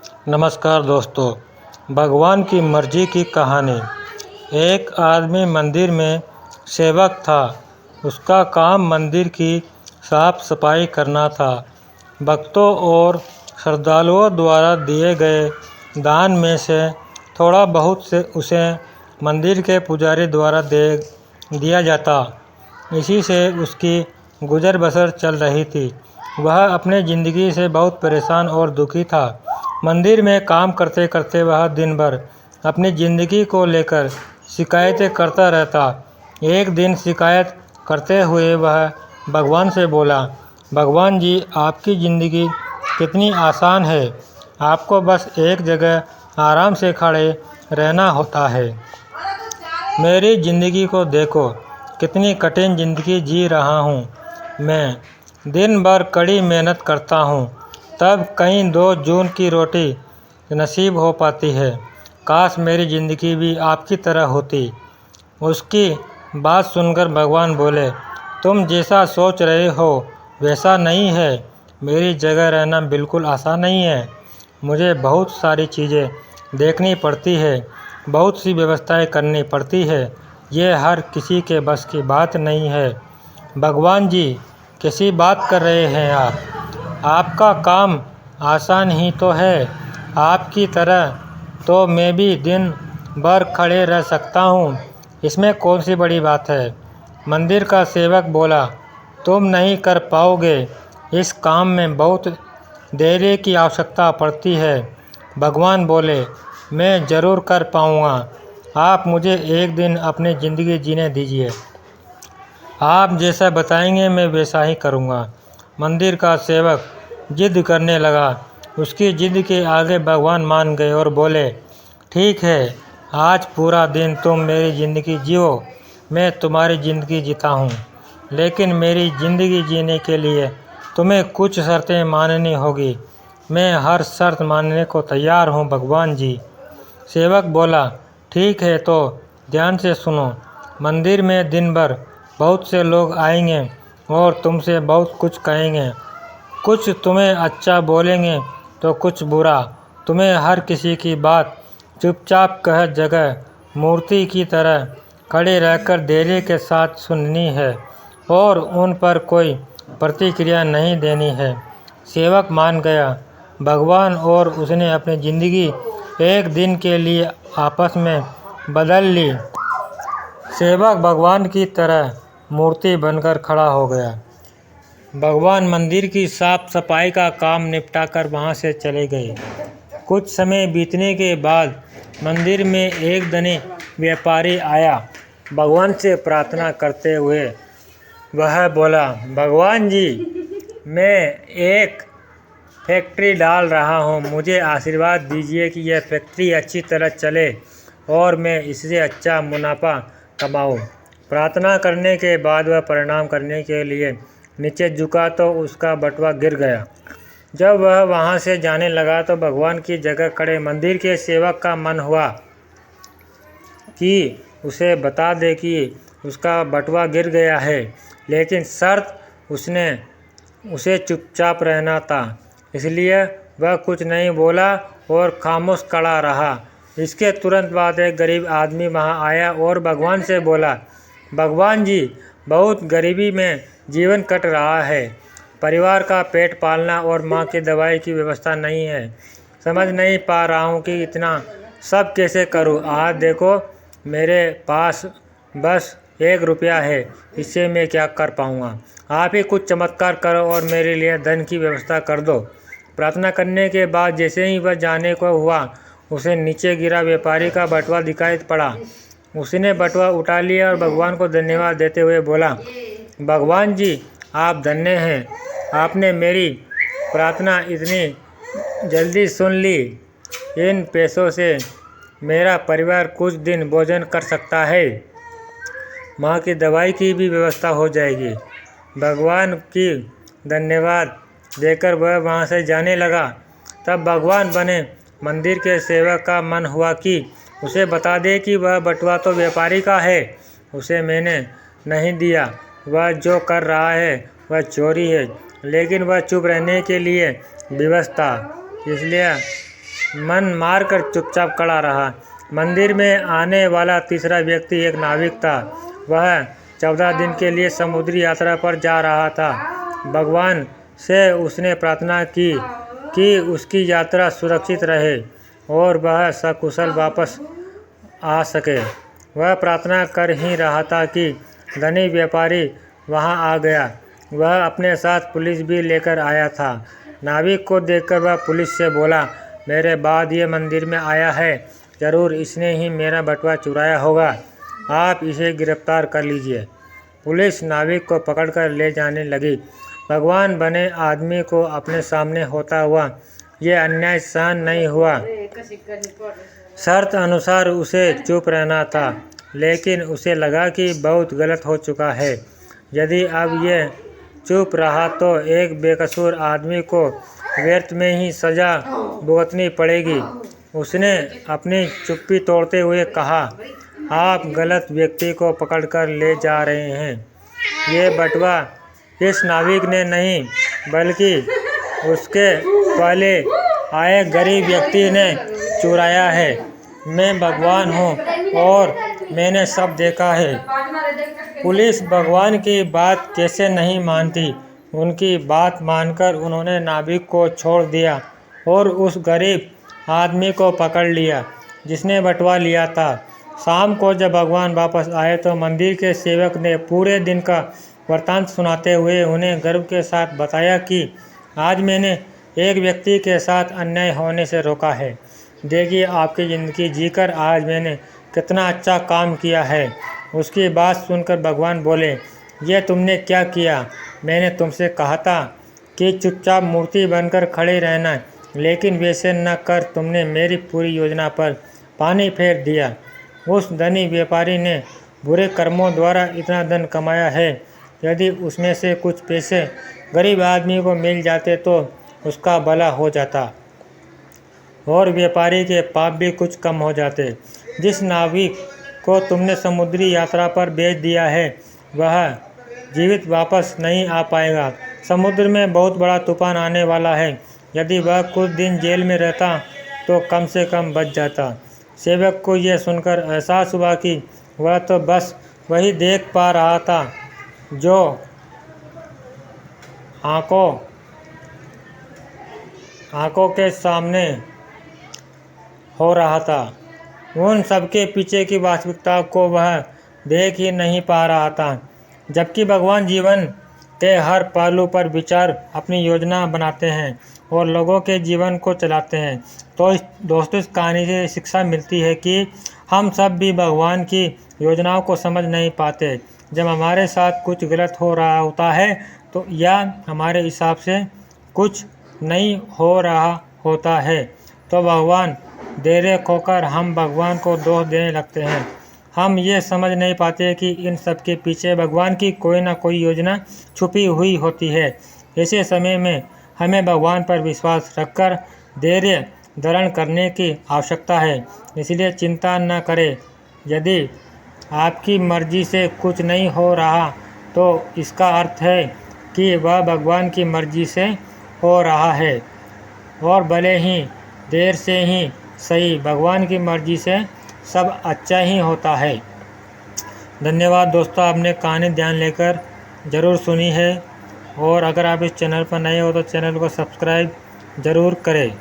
नमस्कार दोस्तों। भगवान की मर्जी की कहानी। एक आदमी मंदिर में सेवक था। उसका काम मंदिर की साफ सफाई करना था। भक्तों और श्रद्धालुओं द्वारा दिए गए दान में से थोड़ा बहुत से उसे मंदिर के पुजारी द्वारा दे दिया जाता। इसी से उसकी गुजर बसर चल रही थी। वह अपनी ज़िंदगी से बहुत परेशान और दुखी था। मंदिर में काम करते करते वह दिन भर अपनी ज़िंदगी को लेकर शिकायतें करता रहता। एक दिन शिकायत करते हुए वह भगवान से बोला, भगवान जी, आपकी ज़िंदगी कितनी आसान है। आपको बस एक जगह आराम से खड़े रहना होता है। मेरी ज़िंदगी को देखो, कितनी कठिन ज़िंदगी जी रहा हूँ। मैं दिन भर कड़ी मेहनत करता हूँ, तब कहीं 2 जून की रोटी नसीब हो पाती है। काश मेरी ज़िंदगी भी आपकी तरह होती। उसकी बात सुनकर भगवान बोले, तुम जैसा सोच रहे हो वैसा नहीं है। मेरी जगह रहना बिल्कुल आसान नहीं है। मुझे बहुत सारी चीज़ें देखनी पड़ती है, बहुत सी व्यवस्थाएं करनी पड़ती है। ये हर किसी के बस की बात नहीं है। भगवान जी, कैसी बात कर रहे हैं आप? आपका काम आसान ही तो है। आपकी तरह तो मैं भी दिन भर खड़े रह सकता हूँ। इसमें कौन सी बड़ी बात है? मंदिर का सेवक बोला, तुम नहीं कर पाओगे। इस काम में बहुत धैर्य की आवश्यकता पड़ती है। भगवान बोले, मैं ज़रूर कर पाऊँगा। आप मुझे एक दिन अपनी ज़िंदगी जीने दीजिए। आप जैसा बताएंगे मैं वैसा ही करूँगा। मंदिर का सेवक जिद करने लगा। उसकी जिद के आगे भगवान मान गए और बोले, ठीक है, आज पूरा दिन तुम मेरी ज़िंदगी जियो। मैं तुम्हारी ज़िंदगी जीता हूँ, लेकिन मेरी ज़िंदगी जीने के लिए तुम्हें कुछ शर्तें माननी होगी। मैं हर शर्त मानने को तैयार हूँ भगवान जी। सेवक बोला, ठीक है, तो ध्यान से सुनो। मंदिर में दिन भर बहुत से लोग आएंगे और तुमसे बहुत कुछ कहेंगे। कुछ तुम्हें अच्छा बोलेंगे तो कुछ बुरा। तुम्हें हर किसी की बात चुपचाप कह जगह मूर्ति की तरह खड़े रहकर धैर्य के साथ सुननी है और उन पर कोई प्रतिक्रिया नहीं देनी है। सेवक मान गया। भगवान और उसने अपनी ज़िंदगी एक दिन के लिए आपस में बदल ली। सेवक भगवान की तरह मूर्ति बनकर खड़ा हो गया। भगवान मंदिर की साफ सफाई का काम निपटाकर वहां से चले गए। कुछ समय बीतने के बाद मंदिर में एक धनी व्यापारी आया। भगवान से प्रार्थना करते हुए वह बोला, भगवान जी, मैं एक फैक्ट्री डाल रहा हूँ। मुझे आशीर्वाद दीजिए कि यह फैक्ट्री अच्छी तरह चले और मैं इससे अच्छा मुनाफा कमाऊँ। प्रार्थना करने के बाद वह प्रणाम करने के लिए नीचे झुका तो उसका बटुआ गिर गया। जब वह वहां से जाने लगा तो भगवान की जगह खड़े मंदिर के सेवक का मन हुआ कि उसे बता दे कि उसका बटुआ गिर गया है, लेकिन शर्त उसने उसे चुपचाप रहना था। इसलिए वह कुछ नहीं बोला और खामोश खड़ा रहा। इसके तुरंत बाद एक गरीब आदमी वहां आया और भगवान से बोला, भगवान जी, बहुत गरीबी में जीवन कट रहा है। परिवार का पेट पालना और माँ की दवाई की व्यवस्था नहीं है। समझ नहीं पा रहा हूँ कि इतना सब कैसे करूँ। आज देखो, मेरे पास बस 1 रुपया है। इससे मैं क्या कर पाऊँगा? आप ही कुछ चमत्कार करो और मेरे लिए धन की व्यवस्था कर दो। प्रार्थना करने के बाद जैसे ही वह जाने को हुआ, उसे नीचे गिरा व्यापारी का बटुआ दिखाई पड़ा। उसने बटुआ उठा लिया और भगवान को धन्यवाद देते हुए बोला, भगवान जी, आप धन्य हैं। आपने मेरी प्रार्थना इतनी जल्दी सुन ली। इन पैसों से मेरा परिवार कुछ दिन भोजन कर सकता है। माँ की दवाई की भी व्यवस्था हो जाएगी। भगवान की धन्यवाद देकर वह वहाँ से जाने लगा। तब भगवान बने मंदिर के सेवक का मन हुआ कि उसे बता दे कि वह बटुआ तो व्यापारी का है, उसे मैंने नहीं दिया। वह जो कर रहा है वह चोरी है। लेकिन वह चुप रहने के लिए विवश था। इसलिए मन मारकर चुपचाप खड़ा रहा। मंदिर में आने वाला तीसरा व्यक्ति एक नाविक था। वह 14 दिन के लिए समुद्री यात्रा पर जा रहा था। भगवान से उसने प्रार्थना की कि उसकी यात्रा सुरक्षित रहे और वह सकुशल वापस आ सके। वह प्रार्थना कर ही रहा था कि धनी व्यापारी वहां आ गया। वह अपने साथ पुलिस भी लेकर आया था। नाविक को देखकर वह पुलिस से बोला, मेरे बाद ये मंदिर में आया है, जरूर इसने ही मेरा बटुआ चुराया होगा, आप इसे गिरफ्तार कर लीजिए। पुलिस नाविक को पकड़कर ले जाने लगी। भगवान बने आदमी को अपने सामने होता हुआ यह अन्याय सहन नहीं हुआ। शर्त अनुसार उसे चुप रहना था, लेकिन उसे लगा कि बहुत गलत हो चुका है। यदि अब ये चुप रहा तो एक बेकसूर आदमी को व्यर्थ में ही सजा भुगतनी पड़ेगी। उसने अपनी चुप्पी तोड़ते हुए कहा, आप गलत व्यक्ति को पकड़कर ले जा रहे हैं। ये बटुआ इस नाविक ने नहीं, बल्कि उसके पहले आए गरीब व्यक्ति ने चुराया है। मैं भगवान हूँ और मैंने सब देखा है। पुलिस भगवान की बात कैसे नहीं मानती। उनकी बात मानकर उन्होंने नाविक को छोड़ दिया और उस गरीब आदमी को पकड़ लिया जिसने बटुआ लिया था। शाम को जब भगवान वापस आए तो मंदिर के सेवक ने पूरे दिन का वृत्तांत सुनाते हुए उन्हें गर्व के साथ बताया कि आज मैंने एक व्यक्ति के साथ अन्याय होने से रोका है। देखिए आपकी ज़िंदगी जीकर आज मैंने कितना अच्छा काम किया है। उसकी बात सुनकर भगवान बोले, ये तुमने क्या किया? मैंने तुमसे कहा था कि चुपचाप मूर्ति बनकर खड़े रहना, लेकिन वैसे न कर तुमने मेरी पूरी योजना पर पानी फेर दिया। उस धनी व्यापारी ने बुरे कर्मों द्वारा इतना धन कमाया है। यदि उसमें से कुछ पैसे गरीब आदमी को मिल जाते तो उसका भला हो जाता और व्यापारी के पाप भी कुछ कम हो जाते। जिस नाविक को तुमने समुद्री यात्रा पर भेज दिया है वह जीवित वापस नहीं आ पाएगा। समुद्र में बहुत बड़ा तूफान आने वाला है। यदि वह कुछ दिन जेल में रहता तो कम से कम बच जाता। सेवक को यह सुनकर एहसास हुआ कि वह तो बस वही देख पा रहा था जो आंखों के सामने हो रहा था। उन सबके पीछे की वास्तविकता को वह देख ही नहीं पा रहा था। जबकि भगवान जीवन के हर पहलू पर विचार अपनी योजना बनाते हैं और लोगों के जीवन को चलाते हैं। तो दोस्तों, इस कहानी से शिक्षा मिलती है कि हम सब भी भगवान की योजनाओं को समझ नहीं पाते। जब हमारे साथ कुछ गलत हो रहा होता है तो या हमारे हिसाब से कुछ नहीं हो रहा होता है तो भगवान देरे खोकर हम भगवान को दोष देने लगते हैं। हम ये समझ नहीं पाते कि इन सब के पीछे भगवान की कोई ना कोई योजना छुपी हुई होती है। ऐसे समय में हमें भगवान पर विश्वास रखकर धैर्य धारण करने की आवश्यकता है। इसलिए चिंता न करें। यदि आपकी मर्जी से कुछ नहीं हो रहा तो इसका अर्थ है कि वह भगवान की मर्जी से हो रहा है, और भले ही देर से ही सही, भगवान की मर्जी से सब अच्छा ही होता है। धन्यवाद दोस्तों, आपने कहानी ध्यान लेकर ज़रूर सुनी है, और अगर आप इस चैनल पर नए हो तो चैनल को सब्सक्राइब ज़रूर करें।